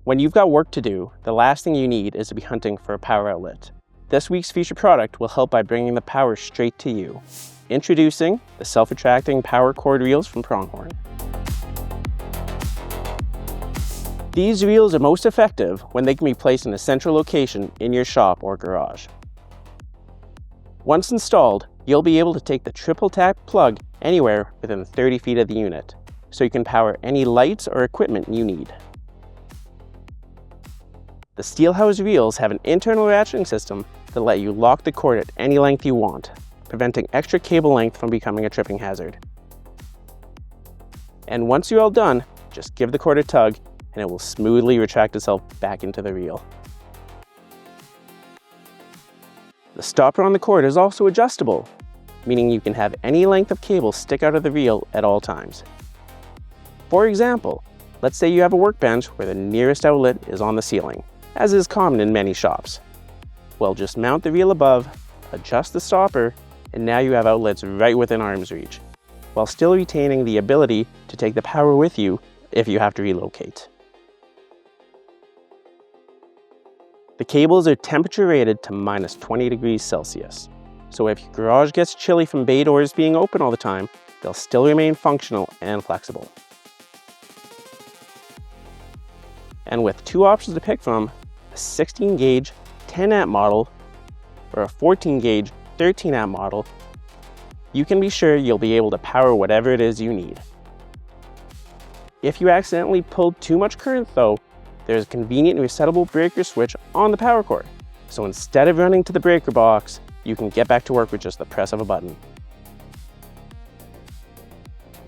When you've got work to do, the last thing you need is to be hunting for a power outlet. This week's featured product will help by bringing the power straight to you. Introducing the Self-Retracting Power Cord Reels from Pronghorn. These reels are most effective when they can be placed in a central location in your shop or garage. Once installed, you'll be able to take the triple tap plug anywhere within 30 feet of the unit, so you can power any lights or equipment you need. The steel housed reels have an internal ratcheting system that let you lock the cord at any length you want, preventing extra cable length from becoming a tripping hazard. And once you're all done, just give the cord a tug and it will smoothly retract itself back into the reel. The stopper on the cord is also adjustable, meaning you can have any length of cable stick out of the reel at all times. For example, let's say you have a workbench where the nearest outlet is on the ceiling, as is common in many shops. Well, just mount the reel above, adjust the stopper, and now you have outlets right within arm's reach, while still retaining the ability to take the power with you if you have to relocate. The cables are temperature rated to minus 20 degrees Celsius, so if your garage gets chilly from bay doors being open all the time, they'll still remain functional and flexible. And with two options to pick from, a 16 gauge 10 amp model or a 14 gauge 13 amp model, you can be sure you'll be able to power whatever it is you need. If you accidentally pulled too much current though, there's a convenient resettable breaker switch on the power cord. So instead of running to the breaker box, you can get back to work with just the press of a button.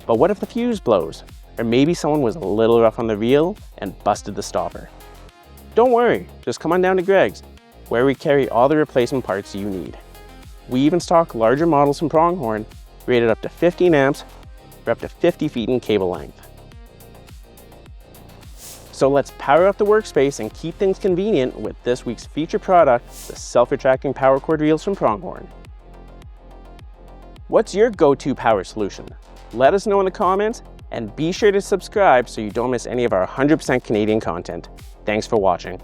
But what if the fuse blows? Or maybe someone was a little rough on the reel and busted the stopper? Don't worry, just come on down to Gregg's, where we carry all the replacement parts you need. We even stock larger models from Pronghorn, rated up to 15 amps or up to 50 feet in cable length. So let's power up the workspace and keep things convenient with this week's featured product, the Self-Retracting Power Cord Reels from Pronghorn. What's your go-to power solution? Let us know in the comments, and be sure to subscribe so you don't miss any of our 100% Canadian content. Thanks for watching.